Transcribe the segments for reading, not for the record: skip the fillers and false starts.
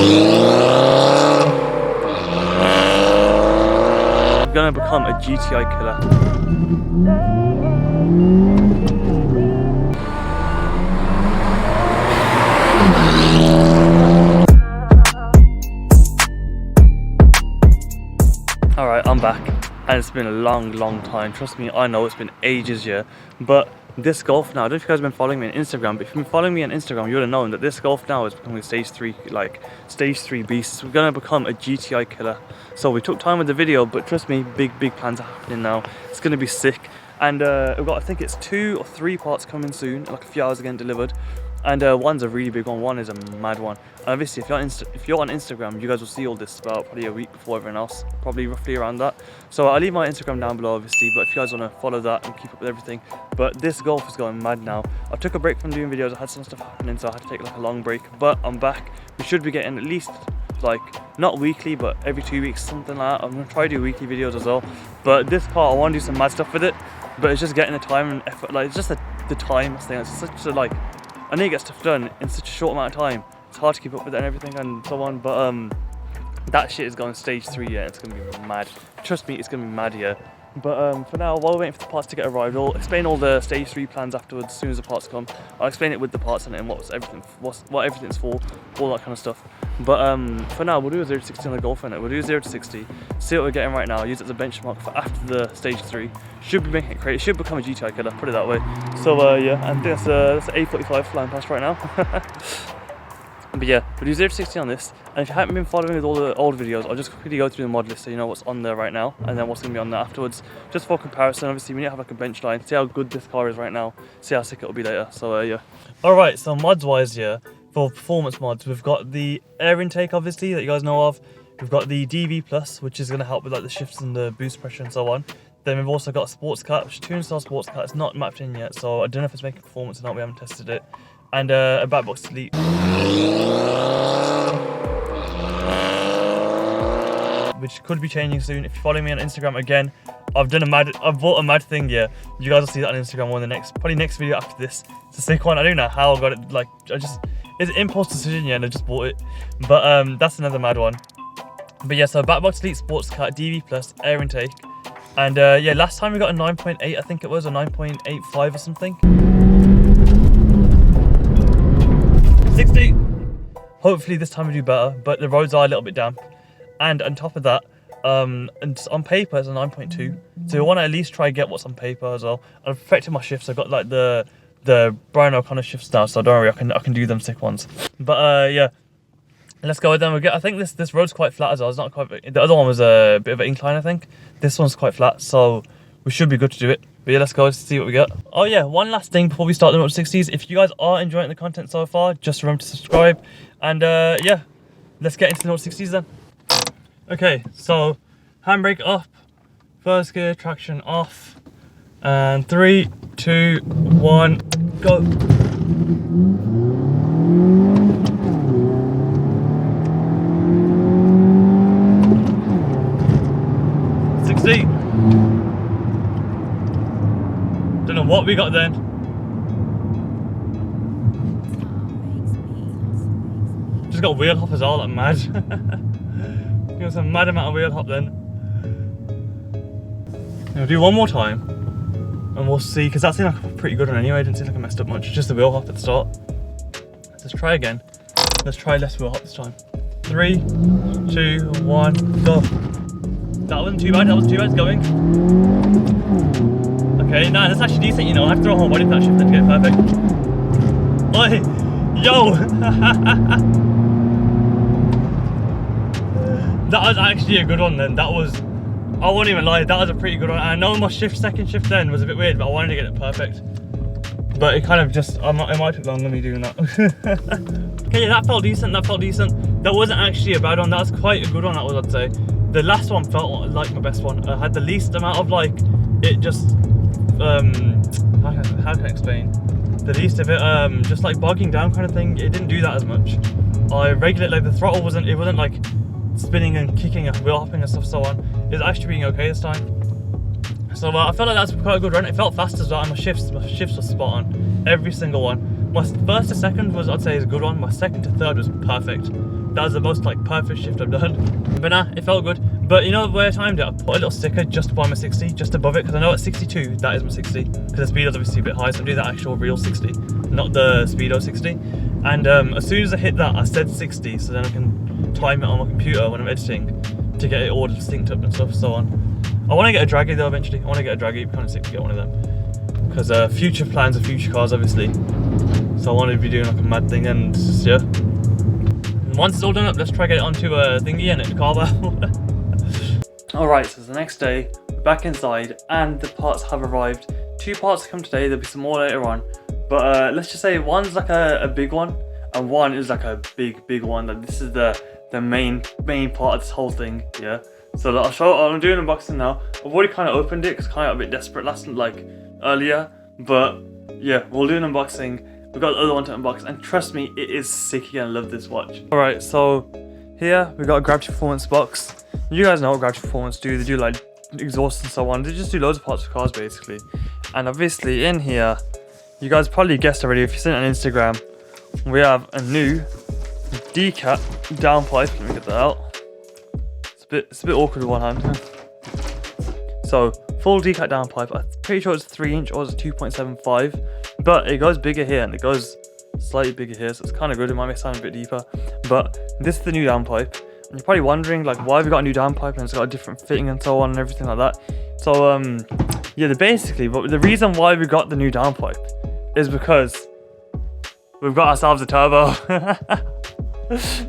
I'm gonna become a GTI killer. Alright, I'm back, and it's been a long time. Trust me, I know it's been ages, yeah. But this Golf now, I don't know if you guys have been following me on Instagram, but if you've been following me on Instagram, you would have known that this Golf now is becoming a stage 3 beast. We're gonna become a GTI killer. So we took time with the video, but trust me, big plans are happening now. It's gonna be sick. And we've got, I think it's 2 or 3 parts coming soon, like a few hours again delivered. And one's a really big one, one is a mad one. And obviously, if you're on Instagram, you guys will see all this about probably a week before everyone else, probably roughly around that. So I'll leave my Instagram down below, obviously, but if you guys want to follow that and keep up with everything. But this Golf is going mad now. I took a break from doing videos, I had some stuff happening, so I had to take like a long break, but I'm back. We should be getting at least, like, not weekly, but every 2 weeks, something like that. I'm gonna try to do weekly videos as well. But this car, I want to do some mad stuff with it, but it's just getting the time and effort, like, it's just the time thing. It's such a, like, I need to get stuff done in such a short amount of time. It's hard to keep up with it and everything and so on, but that shit is going stage 3, yeah, it's gonna be mad. Trust me, it's gonna be mad, yeah. But for now, while we're waiting for the parts to get arrived, I'll explain all the stage 3 plans afterwards as soon as the parts come. I'll explain it with the parts in it and what everything's for, all that kind of stuff. But for now, we'll do a 0 to 60 on the Golf in it. We'll do 0 to 60, see what we're getting right now, use it as a benchmark for after the stage 3. Should be making it crazy, should become a GTI killer, put it that way. So yeah, and that's A45 flying past right now. But yeah, we'll do 0 to 60 on this, and if you haven't been following with all the old videos, I'll just quickly go through the mod list so you know what's on there right now, and then what's going to be on there afterwards, just for comparison. Obviously, we need to have like a bench line, see how good this car is right now, see how sick it'll be later, so yeah. Alright, so mods wise, yeah, for performance mods, we've got the air intake, obviously, that you guys know of. We've got the DV+, which is going to help with like the shifts and the boost pressure and so on. Then we've also got a sports cat, which is a 2-star sports cat. It's not mapped in yet, so I don't know if it's making performance or not, we haven't tested it. And a BACKBOX delete, which could be changing soon. If you follow me on Instagram again, I've bought a mad thing, yeah. You guys will see that on Instagram on the probably next video after this. It's a sick one. I don't know how I got it, like, it's an impulse decision, yeah, and I just bought it. But that's another mad one. But yeah, so BACKBOX delete, sports cat, DV+, air intake. And yeah, last time we got a 9.8, I think it was, or 9.85 or something. 60. Hopefully this time we do better, but the roads are a little bit damp. And on top of that, and on paper it's a 9.2. So we want to at least try and get what's on paper as well. I've perfected my shifts. I've got like the Brian O'Connor shifts now, so don't worry, I can do them sick ones. But yeah, let's go with them. I think this road's quite flat as well. It's not quite. The other one was a bit of an incline, I think. This one's quite flat, so we should be good to do it. But yeah, let's go see what we got. Oh yeah, one last thing before we start the 0 to 60s. If you guys are enjoying the content so far, just remember to subscribe. And yeah, let's get into the 0 to 60s then. Okay, so handbrake up, first gear, traction off, and 3, 2, 1, go. Don't know what we got then. Just got wheel hop as well, like mad. Got some mad amount of wheel hop then. We'll do one more time and we'll see, because that seemed like a pretty good one anyway. It didn't seem like I messed up much, just the wheel hop at the start. Let's try again. Let's try less wheel hop this time. 3, 2, 1, go. That wasn't too bad, it's going. Okay, nah, that's actually decent, you know. I have to throw a whole body to that shift then to get it perfect. Oi, yo! That was actually a good one then. That was, I won't even lie, that was a pretty good one. I know my second shift then was a bit weird, but I wanted to get it perfect. But it kind of just, it might take longer me doing that. Okay, yeah, that felt decent, That wasn't actually a bad one, that was quite a good one, that was, I'd say. The last one felt like my best one. I had the least amount of like, it just, how can I explain? The least of it, just like bogging down kind of thing. It didn't do that as much. I regulated, like the throttle wasn't like spinning and kicking and wheel hopping and stuff so on. It was actually being okay this time. So I felt like that's quite a good run. It felt fast as well, and my shifts were spot on. Every single one. My first to second was, I'd say, is a good one. My second to third was perfect. that was the most like perfect shift I've done. But nah, it felt good. But you know where I timed it? I put a little sticker just by my 60, just above it, because I know at 62 that is my 60, because the speedo's obviously a bit high, so I'm doing the actual real 60, not the speedo 60. And as soon as I hit that, I said 60, so then I can time it on my computer when I'm editing to get it all synced up and stuff, so on. I want to get a draggy though eventually. I want to get a draggy. It'd be kind of sick to get one of them, because future plans of future cars obviously. So I want to be doing like a mad thing, and yeah. And once it's all done up, let's try to get it onto a thingy and a car battle. Alright, so it's the next day, we're back inside, and the parts have arrived. 2 parts come today, there'll be some more later on. But let's just say one's like a big one, and one is like a big one. Like this is the main part of this whole thing, yeah. So I'm doing an unboxing now. I've already kind of opened it because I got a bit desperate earlier. But yeah, we'll do an unboxing. We've got the other one to unbox, and trust me, it is sick. You're gonna love this watch. Alright, so here we got a Gravity Performance box. You guys know what Gravity Performance do. They do like exhaust and so on. They just do loads of parts for cars basically. And obviously in here, you guys probably guessed already if you've seen it on Instagram, we have a new decat downpipe. Let me get that out. It's a bit awkward with one hand. So full decat downpipe. I'm pretty sure it's 3-inch or it's 2.75, but it goes bigger here and it goes slightly bigger here, so it's kind of good. It might make it sound a bit deeper, but this is the new downpipe. And you're probably wondering like why have we got a new downpipe and it's got a different fitting and so on and everything like that. So yeah, but the reason why we got the new downpipe is because we've got ourselves a turbo.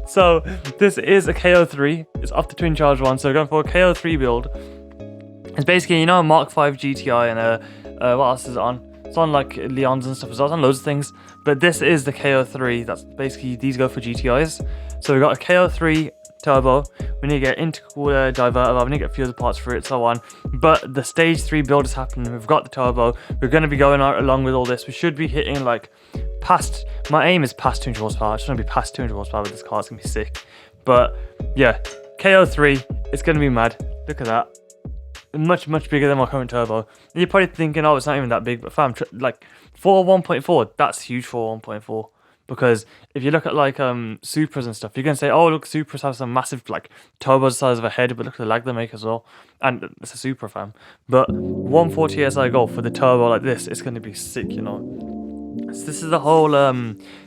So this is a KO3. It's off the twin charge one, so we're going for a KO3 build. It's basically, you know, a Mark 5 GTI and what else is it on? It's on like Leons and stuff as well. It's on loads of things, but this is the KO3. That's basically, these go for GTIs. So we've got a KO3 turbo. We need to get intercooler, diverter, we need to get a few other parts for it, so on. But the stage 3 build is happening. We've got the turbo. We're going to be going out along with all this. We should be hitting like past, my aim is past 200 horsepower. I just want to be past 200 horsepower with this car. It's going to be sick. But yeah, KO3, it's going to be mad. Look at that. Much migger than my current turbo. And you're probably thinking, oh, it's not even that big, but fam, like for 1.4, that's huge for 1.4. Because if you look at like Supras and stuff, you're gonna say, oh look, Supras have some massive like turbos the size of a head, but look at the lag they make as well. And it's a Supra, fam. But 1.4 TSI Golf with a turbo like this, it's gonna be sick, you know. So this is the whole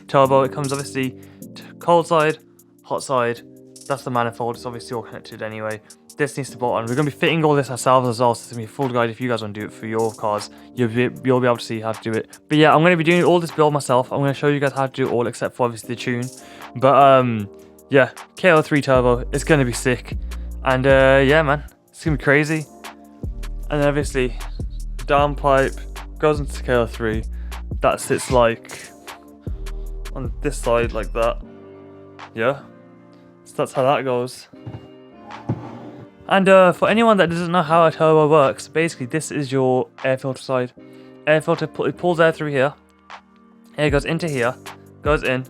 turbo. It comes obviously cold side, hot side. That's the manifold. It's obviously all connected anyway. This needs to bolt on. We're going to be fitting all this ourselves as well, so it's going to be a full guide if you guys want to do it for your cars. You'll be able to see how to do it. But yeah, I'm going to be doing all this build myself. I'm going to show you guys how to do it all, except for obviously the tune. But yeah, KO3 turbo, it's going to be sick. And yeah, man, it's going to be crazy. And then obviously, downpipe goes into KO3. That sits like on this side like that. Yeah, so that's how that goes. And for anyone that doesn't know how a turbo works, basically this is your air filter side. Air filter, it pulls air through here. Air goes into here, goes in,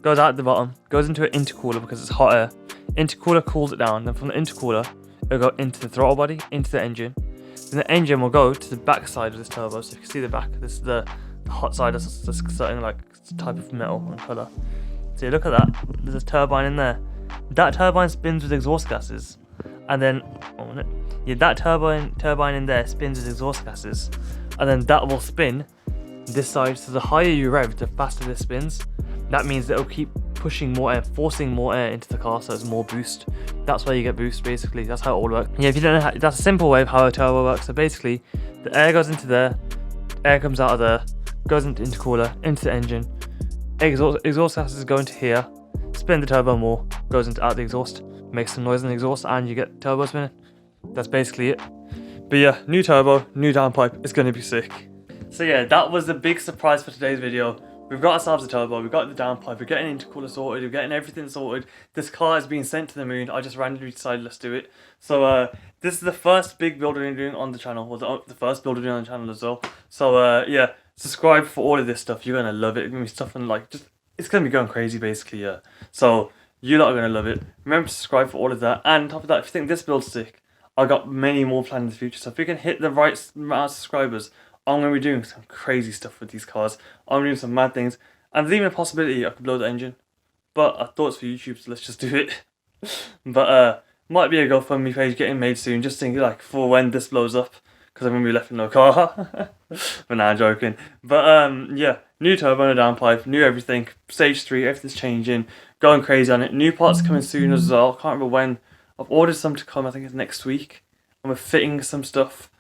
goes out the bottom, goes into an intercooler because it's hot air. Intercooler cools it down. Then from the intercooler, it'll go into the throttle body, into the engine. Then the engine will go to the back side of this turbo. So you can see the back. This is the hot side. That's certain like type of metal and colour. So you look at that. There's a turbine in there. That turbine spins with exhaust gases. And then, yeah, that turbine in there spins with exhaust gases, and then that will spin this side. So the higher you rev, the faster this spins. That means that it'll keep pushing more air, forcing more air into the car, so it's more boost. That's why you get boost, basically. That's how it all works. Yeah, if you don't know, that's a simple way of how a turbo works. So basically, the air goes into there, air comes out of there, goes into intercooler, into the engine. Exhaust gases go into here, spin the turbo more, goes out the exhaust. Makes some noise in the exhaust and you get turbo spinning. That's basically it. But yeah, new turbo, new downpipe. It's going to be sick. So yeah, that was the big surprise for today's video. We've got ourselves a turbo, we've got the downpipe, we're getting intercooler sorted, we're getting everything sorted. This car is being sent to the moon. I just randomly decided let's do it. So this is the first big build we're doing on the channel, or the first build we're doing on the channel as well. So yeah, subscribe for all of this stuff. You're going to love it. It's going to be stuff and like, just, it's going to be going crazy basically, yeah. So you lot are going to love it. Remember to subscribe for all of that. And on top of that, if you think this build's sick, I've got many more planned in the future. So if we can hit the right amount of subscribers, I'm going to be doing some crazy stuff with these cars. I'm doing some mad things. And there's even a possibility I could blow the engine. but I thought it's for YouTube, so let's just do it. But might be a GoFundMe page getting made soon, just thinking like for when this blows up, because I'm gonna be left with no car. But nah, I'm joking. But yeah, new turbo, no downpipe, new everything. Stage 3, everything's changing, going crazy on it. New parts coming soon as well. Can't remember when. I've ordered some to come. I think it's next week. I'm fitting some stuff.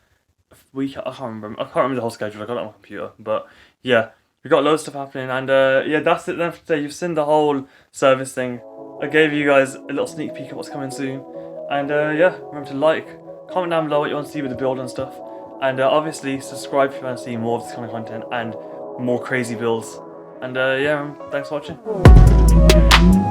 I can't remember. I can't remember the whole schedule. I got it on my computer. But yeah, we got loads of stuff happening, and yeah, that's it then for today. You've seen the whole service thing. I gave you guys a little sneak peek of what's coming soon, and yeah, remember to like, comment down below what you want to see with the build and stuff, and obviously subscribe if you want to see more of this kind of content and more crazy builds. And yeah, thanks for watching.